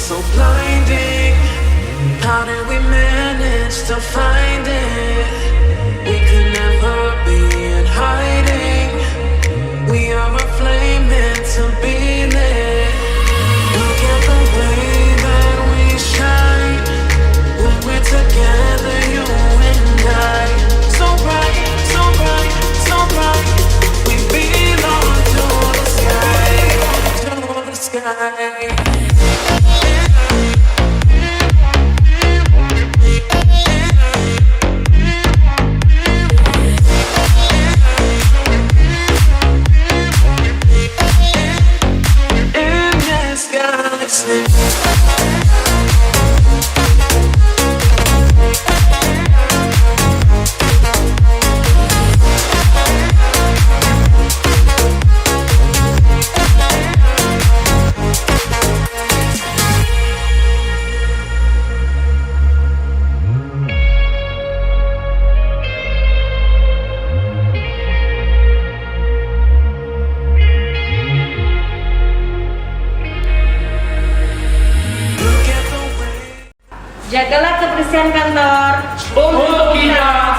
so blinding. How did we manage to find it? We could never be in hiding. We are a flame meant to be lit. Look at the way that we shine when we're together, you and I. So bright, so bright, so bright. We belong to the sky, to the sky. Jagalah kebersihan kantor untuk kita.